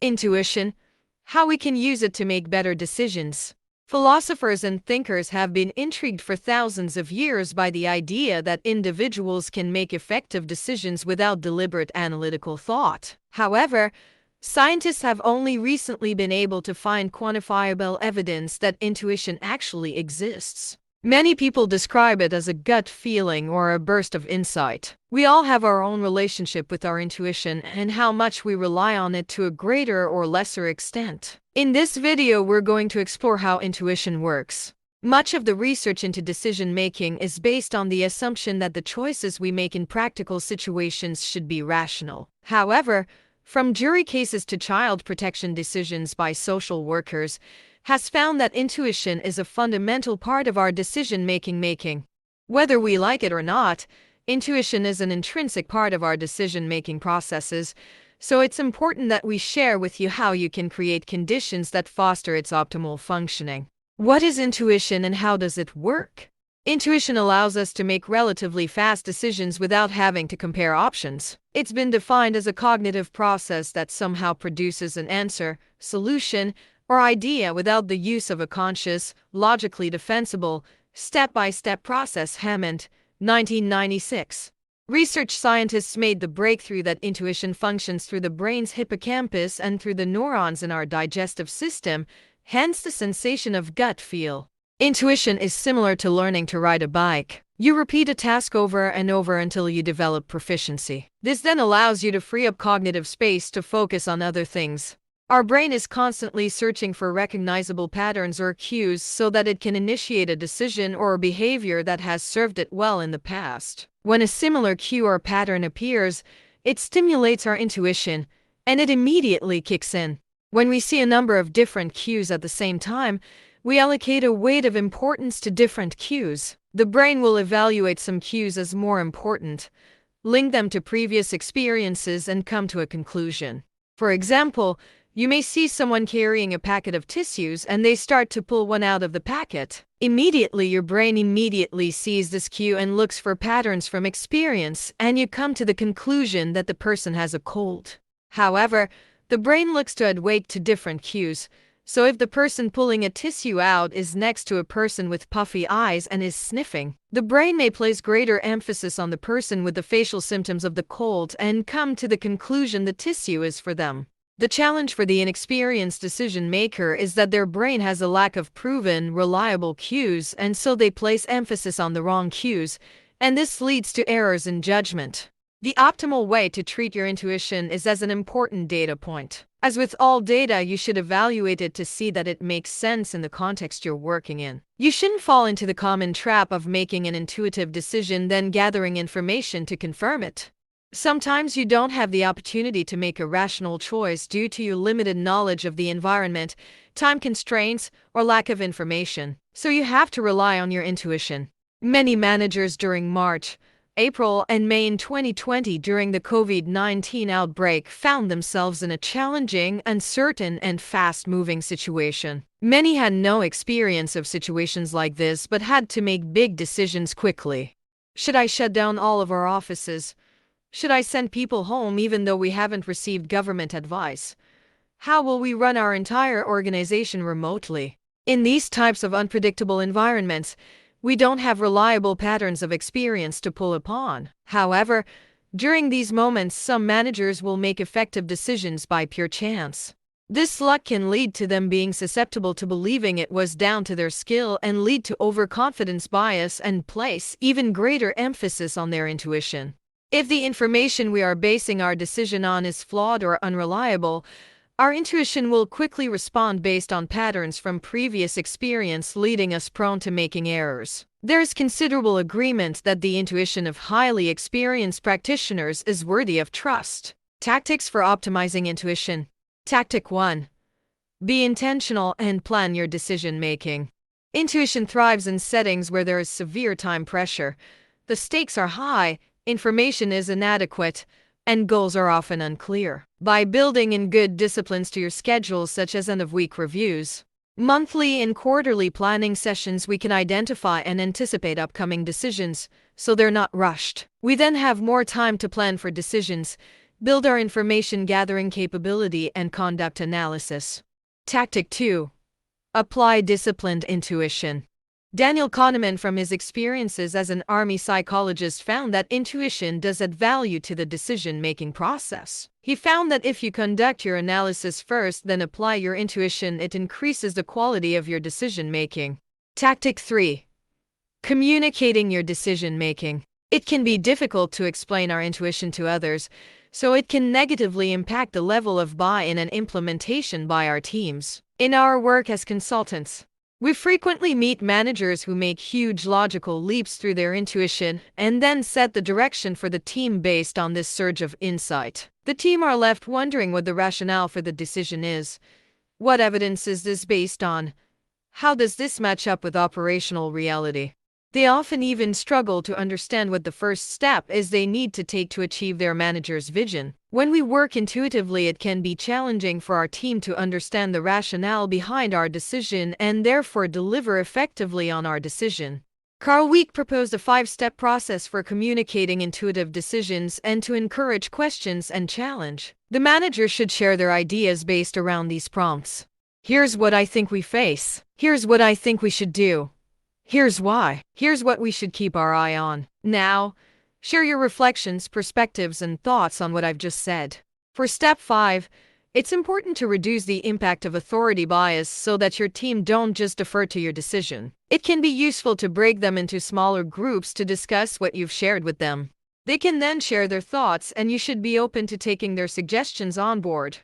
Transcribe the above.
Intuition, how we can use it to make better decisions. Philosophers and thinkers have been intrigued for thousands of years by the idea that individuals can make effective decisions without deliberate analytical thought. However, scientists have only recently been able to find quantifiable evidence that intuition actually exists. Many people describe it as a gut feeling or a burst of insight. We all have our own relationship with our intuition and how much we rely on it to a greater or lesser extent. In this video, we're going to explore how intuition works. Much of the research into decision making is based on the assumption that the choices we make in practical situations should be rational. However, from jury cases to child protection decisions by social workers, has found that intuition is a fundamental part of our decision-making. Whether we like it or not, intuition is an intrinsic part of our decision-making processes, so it's important that we share with you how you can create conditions that foster its optimal functioning. What is intuition and how does it work? Intuition allows us to make relatively fast decisions without having to compare options. It's been defined as a cognitive process that somehow produces an answer, solution, or idea without the use of a conscious, logically defensible, step-by-step process. Hammond, 1996. Research scientists made the breakthrough that intuition functions through the brain's hippocampus and through the neurons in our digestive system, hence the sensation of gut feel. Intuition is similar to learning to ride a bike. You repeat a task over and over until you develop proficiency. This then allows you to free up cognitive space to focus on other things. Our brain is constantly searching for recognizable patterns or cues so that it can initiate a decision or a behavior that has served it well in the past. When a similar cue or pattern appears, it stimulates our intuition, and it immediately kicks in. When we see a number of different cues at the same time, we allocate a weight of importance to different cues. The brain will evaluate some cues as more important, link them to previous experiences, and come to a conclusion. For example, you may see someone carrying a packet of tissues and they start to pull one out of the packet. Immediately, your brain immediately sees this cue and looks for patterns from experience, and you come to the conclusion that the person has a cold. However, the brain looks to add weight to different cues, so if the person pulling a tissue out is next to a person with puffy eyes and is sniffing, the brain may place greater emphasis on the person with the facial symptoms of the cold and come to the conclusion the tissue is for them. The challenge for the inexperienced decision maker is that their brain has a lack of proven, reliable cues, and so they place emphasis on the wrong cues, and this leads to errors in judgment. The optimal way to treat your intuition is as an important data point. As with all data, you should evaluate it to see that it makes sense in the context you're working in. You shouldn't fall into the common trap of making an intuitive decision, then gathering information to confirm it. Sometimes you don't have the opportunity to make a rational choice due to your limited knowledge of the environment, time constraints, or lack of information, so you have to rely on your intuition. Many managers during March, April, and May in 2020 during the COVID-19 outbreak found themselves in a challenging, uncertain, and fast-moving situation. Many had no experience of situations like this but had to make big decisions quickly. Should I shut down all of our offices? Should I send people home even though we haven't received government advice? How will we run our entire organization remotely? In these types of unpredictable environments, we don't have reliable patterns of experience to pull upon. However, during these moments, some managers will make effective decisions by pure chance. This luck can lead to them being susceptible to believing it was down to their skill and lead to overconfidence bias and place even greater emphasis on their intuition. If the information we are basing our decision on is flawed or unreliable, our intuition will quickly respond based on patterns from previous experience, leading us prone to making errors. There is considerable agreement that the intuition of highly experienced practitioners is worthy of trust. Tactics for optimizing intuition. Tactic 1. Be intentional and plan your decision making. Intuition thrives in settings where there is severe time pressure. The stakes are high, information is inadequate, and goals are often unclear. By building in good disciplines to your schedule, such as end-of-week reviews, monthly and quarterly planning sessions, we can identify and anticipate upcoming decisions, so they're not rushed. We then have more time to plan for decisions, Build our information gathering capability and conduct analysis. Tactic 2. Apply disciplined intuition. Daniel Kahneman, from his experiences as an army psychologist, found that intuition does add value to the decision-making process. He found that if you conduct your analysis first, then apply your intuition, it increases the quality of your decision-making. Tactic 3. Communicating your decision-making. It can be difficult to explain our intuition to others, so it can negatively impact the level of buy-in and implementation by our teams. In our work as consultants, we frequently meet managers who make huge logical leaps through their intuition and then set the direction for the team based on this surge of insight. The team are left wondering what the rationale for the decision is. What evidence is this based on? How does this match up with operational reality? They often even struggle to understand what the first step is they need to take to achieve their manager's vision. When we work intuitively, it can be challenging for our team to understand the rationale behind our decision and therefore deliver effectively on our decision. Carl Weick proposed a 5-step process for communicating intuitive decisions and to encourage questions and challenge. The manager should share their ideas based around these prompts. Here's what I think we face. Here's what I think we should do. Here's why. Here's what we should keep our eye on. Now, share your reflections, perspectives, and thoughts on what I've just said. For step 5, it's important to reduce the impact of authority bias so that your team don't just defer to your decision. It can be useful to break them into smaller groups to discuss what you've shared with them. They can then share their thoughts, and you should be open to taking their suggestions on board.